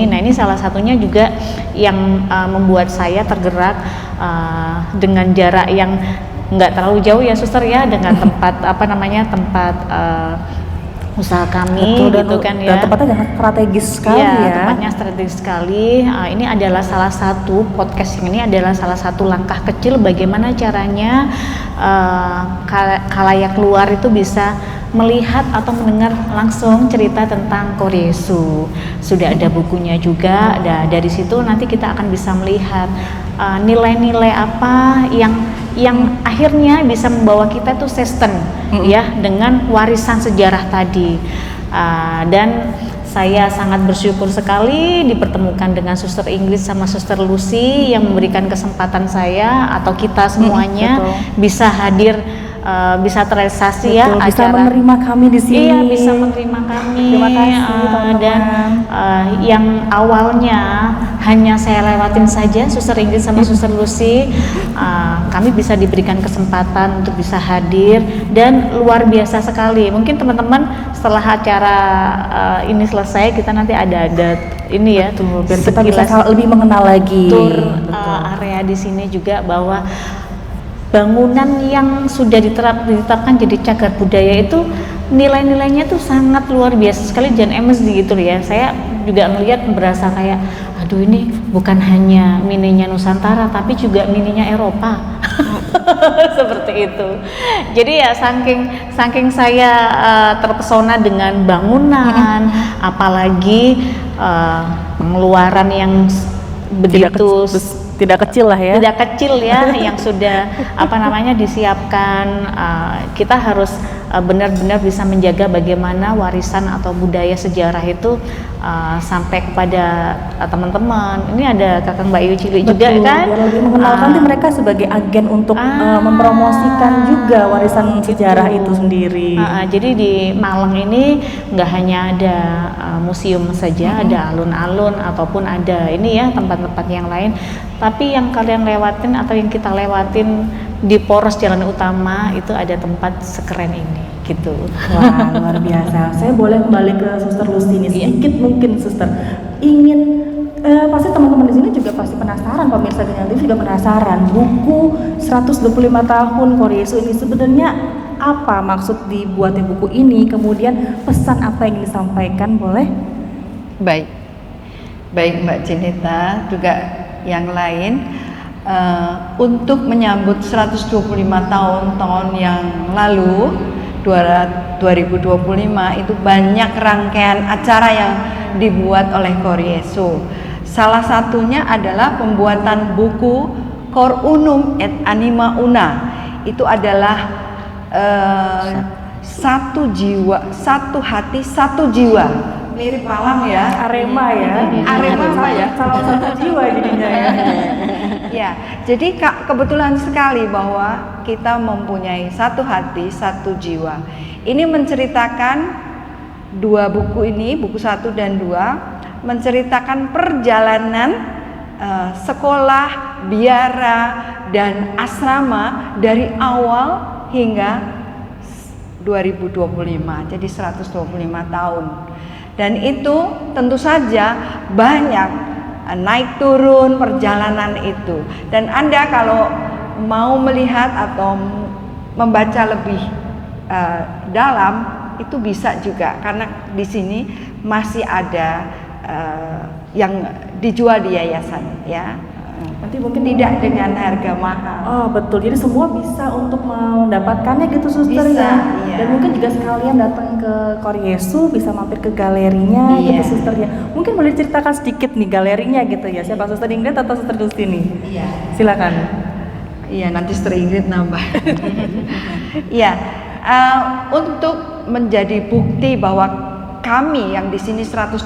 Nah, ini salah satunya juga yang membuat saya tergerak dengan jarak yang nggak terlalu jauh ya suster ya, dengan tempat tempat usaha kami. Betul, gitu kan ya. Dan tempatnya sangat strategis sekali ya. Tempatnya strategis sekali. Ini adalah salah satu podcast ini adalah salah satu langkah kecil bagaimana caranya khalayak luar itu bisa melihat atau mendengar langsung cerita tentang Koryesu. Sudah ada bukunya juga. Dari situ nanti kita akan bisa melihat nilai-nilai apa yang akhirnya bisa membawa kita tuh sustain ya dengan warisan sejarah tadi. Dan saya sangat bersyukur sekali dipertemukan dengan Suster Ingrid sama Suster Lucy yang memberikan kesempatan saya atau kita semuanya bisa hadir, bisa terrealisasi ya bisa acara, menerima kami di sini. Iya, bisa menerima kami. Terima kasih teman-teman. Dan yang awalnya hanya saya lewatin saja Suster Ingrid sama Suster Lucy, kami bisa diberikan kesempatan untuk bisa hadir dan luar biasa sekali. Mungkin teman-teman setelah acara ini selesai kita nanti ada ini ya, biar kita bisa lebih mengenal lagi tur area di sini juga, bahwa bangunan yang sudah ditetapkan jadi cagar budaya itu nilai-nilainya tuh sangat luar biasa sekali dan MSD gitu ya. Saya juga melihat berasa kayak aduh, ini bukan hanya mininya Nusantara tapi juga mininya Eropa. Seperti itu. Jadi ya saking saya terpesona dengan bangunan, apalagi pengeluaran yang begitu tidak kecil lah ya. Tidak kecil ya yang sudah disiapkan. Kita harus benar-benar bisa menjaga bagaimana warisan atau budaya sejarah itu sampai kepada teman-teman. Ini ada Kakang Mbak Yu Cili juga kan, biar lebih mengenalkan mereka sebagai agen untuk mempromosikan juga warisan sejarah itu sendiri. Jadi di Malang ini nggak hanya ada museum saja, ada alun-alun ataupun ada ini ya tempat-tempat yang lain, tapi yang kalian lewatin atau yang kita lewatin di poros jalan utama itu ada tempat sekeren ini gitu. Wah, luar biasa. Saya boleh kembali ke Suster Lucy ini sedikit mungkin Suster ingin pasti teman-teman di sini juga pasti penasaran, pemirsa Genial TV juga penasaran, buku 125 tahun Koryesu ini sebenarnya apa maksud dibuatnya buku ini, kemudian pesan apa yang disampaikan, boleh? Baik Mbak Jenita juga yang lain, untuk menyambut 125 tahun yang lalu 2025 itu banyak rangkaian acara yang dibuat oleh Koryesu. Salah satunya adalah pembuatan buku Cor Unum et Anima Una. Itu adalah satu jiwa, satu hati, satu jiwa. Mirip Malang ya, Arema ya. Arema apa ya? Salah satu jiwa jadinya ya. Ya, jadi kebetulan sekali bahwa kita mempunyai satu hati, satu jiwa. Ini menceritakan dua buku ini, buku 1 dan 2, menceritakan perjalanan sekolah, biara, dan asrama dari awal hingga 2025, jadi 125 tahun. Dan itu tentu saja banyak naik turun perjalanan itu. Dan Anda kalau mau melihat atau membaca lebih dalam itu bisa juga, karena di sini masih ada yang dijual di yayasan ya. Nanti mungkin tidak dengan harga mahal. Oh betul, jadi semua bisa untuk mendapatkannya gitu Suster bisa, ya. Iya. Dan mungkin juga sekalian datang ke Koryesu bisa mampir ke galerinya gitu Suster ya. Mungkin boleh ceritakan sedikit nih galerinya gitu ya. Siapa Suster Ingrid atau Suster Lucy nih? Iya. Silakan. Iya, nanti Suster Ingrid nambah. Iya, untuk menjadi bukti bahwa kami yang di sini 125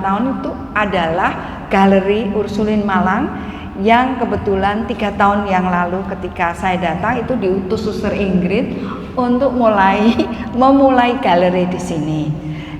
tahun itu adalah Galeri Ursulin Malang, yang kebetulan 3 tahun yang lalu ketika saya datang itu diutus Suster Ingrid untuk memulai galeri di sini.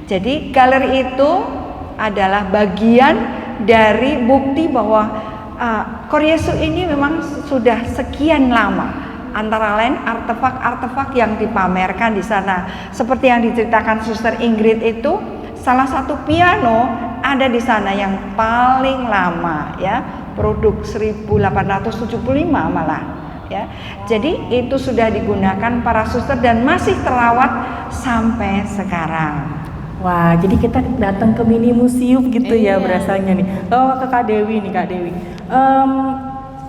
Jadi galeri itu adalah bagian dari bukti bahwa Koryesu ini memang sudah sekian lama. Antara lain artefak-artefak yang dipamerkan di sana, seperti yang diceritakan Suster Ingrid itu, salah satu piano ada di sana yang paling lama ya, produk 1875 malah ya. Jadi itu sudah digunakan para suster dan masih terawat sampai sekarang. Wah, jadi kita datang ke mini museum gitu ya Iya. berasanya nih. Oh, ke Kak Dewi nih, Kak Dewi.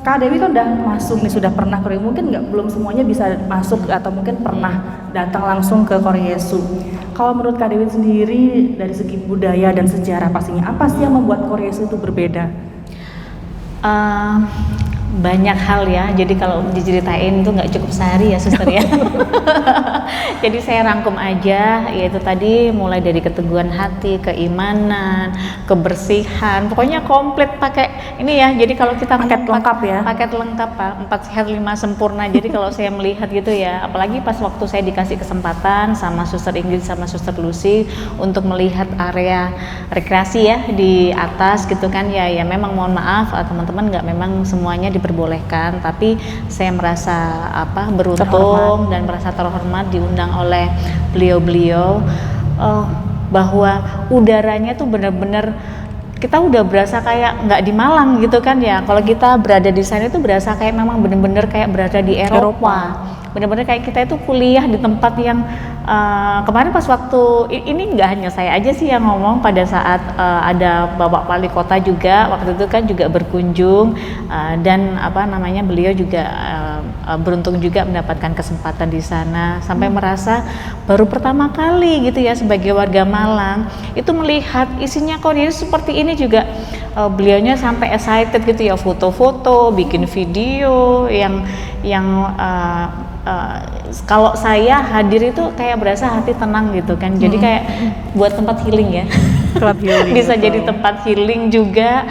Kak Dewi kan udah masuk nih, sudah pernah Korea. Mungkin nggak, belum semuanya bisa masuk atau mungkin pernah datang langsung ke Korea Yesu. Kalau menurut Kak Dewi sendiri dari segi budaya dan sejarah pastinya, apa sih yang membuat Korea Yesu itu berbeda? Banyak hal ya, jadi kalau diceritain tuh nggak cukup sehari ya suster ya. Jadi saya rangkum aja, yaitu tadi mulai dari keteguhan hati, keimanan, kebersihan, pokoknya komplit pakai ini ya. Jadi kalau kita Paket lengkap ya? paket lengkap Pak, 4 sehat 5 sempurna. Jadi kalau saya melihat gitu ya, apalagi pas waktu saya dikasih kesempatan sama suster Ingrid sama suster Lucy untuk melihat area rekreasi ya di atas gitu kan ya, ya memang mohon maaf teman-teman, nggak memang semuanya diperbolehkan, tapi saya merasa beruntung dan merasa terhormat diundang oleh beliau-beliau, bahwa udaranya tuh benar-benar kita udah berasa kayak nggak di Malang gitu kan ya. Kalau kita berada di sana itu berasa kayak memang benar-benar kayak berada di Eropa. Benar-benar kayak kita itu kuliah di tempat yang kemarin pas waktu ini nggak hanya saya aja sih yang ngomong, pada saat ada Bapak Wali Kota juga waktu itu kan juga berkunjung, dan beliau juga beruntung juga mendapatkan kesempatan di sana, sampai merasa baru pertama kali gitu ya sebagai warga Malang itu melihat isinya Korea seperti ini juga. Beliaunya sampai excited gitu ya, foto-foto, bikin video yang kalau saya hadir itu kayak berasa hati tenang gitu kan. Jadi kayak buat tempat healing ya. Tempat healing, Bisa betul. jadi tempat healing juga,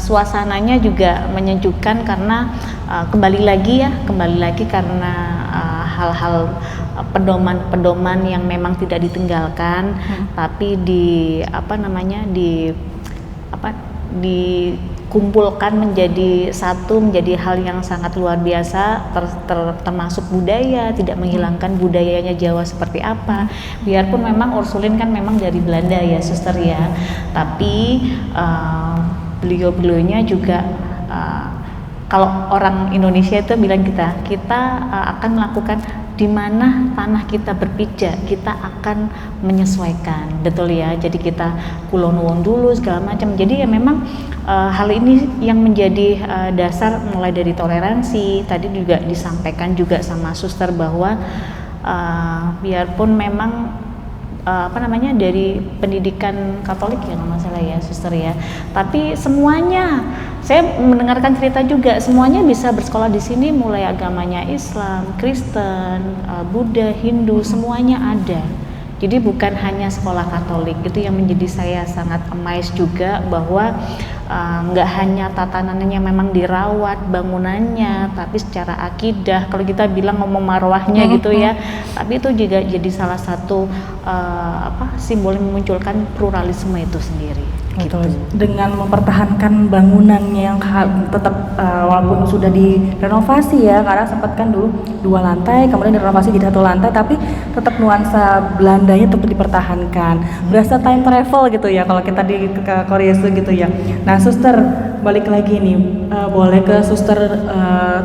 suasananya juga menyejukkan karena kembali lagi karena hal-hal pedoman yang memang tidak ditinggalkan, tapi dikumpulkan menjadi satu, menjadi hal yang sangat luar biasa, termasuk budaya, tidak menghilangkan budayanya Jawa seperti apa. Biarpun memang Ursulin kan memang dari Belanda ya suster ya, tapi beliau-beliaunya juga kalau orang Indonesia itu bilang kita akan melakukan di mana tanah kita berpijak, kita akan menyesuaikan, betul ya. Jadi kita kulon dulu segala macam. Jadi ya memang hal ini yang menjadi dasar, mulai dari toleransi. Tadi juga disampaikan juga sama suster bahwa biarpun memang dari pendidikan Katolik ya nggak masalah ya suster ya, tapi semuanya saya mendengarkan cerita juga semuanya bisa bersekolah di sini, mulai agamanya Islam, Kristen, Buddha, Hindu, semuanya ada. Jadi bukan hanya sekolah Katolik, itu yang menjadi saya sangat amazed juga, bahwa nggak hanya tatanannya memang dirawat bangunannya, tapi secara akidah, kalau kita bilang ngomong marwahnya gitu ya, tapi itu juga jadi salah satu simbol yang memunculkan pluralisme itu sendiri. Gitu. Dengan mempertahankan bangunannya yang tetap walaupun sudah direnovasi ya, karena sempat kan dulu 2 lantai kemudian direnovasi jadi 1 lantai, tapi tetap nuansa Belandanya tetap dipertahankan. Berasa time travel gitu ya kalau kita ke Korea gitu ya. Nah suster, balik lagi nih, boleh ke suster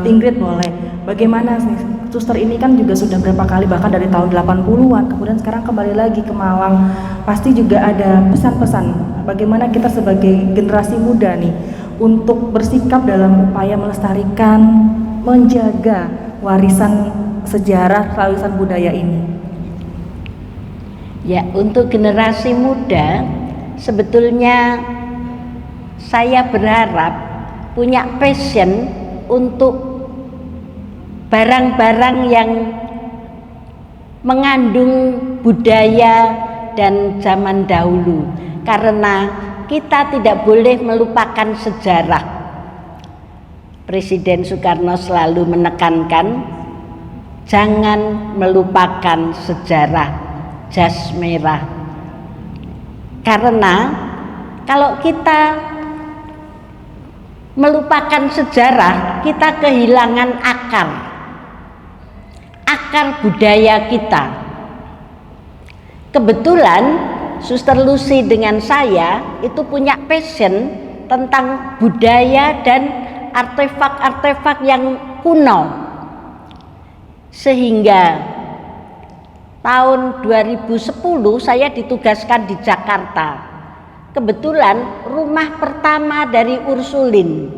Ingrid boleh. Bagaimana nih suster ini kan juga sudah berapa kali, bahkan dari tahun 80-an kemudian sekarang kembali lagi ke Malang, pasti juga ada pesan-pesan bagaimana kita sebagai generasi muda nih untuk bersikap dalam upaya melestarikan, menjaga warisan sejarah, warisan budaya ini. Ya, untuk generasi muda sebetulnya saya berharap punya passion untuk barang-barang yang mengandung budaya dan zaman dahulu, karena kita tidak boleh melupakan sejarah. Presiden Soekarno selalu menekankan jangan melupakan sejarah jas merah, karena kalau kita melupakan sejarah, kita kehilangan akar budaya kita. Kebetulan Suster Lucy dengan saya itu punya passion tentang budaya dan artefak-artefak yang kuno, sehingga tahun 2010 saya ditugaskan di Jakarta. Kebetulan rumah pertama dari Ursulin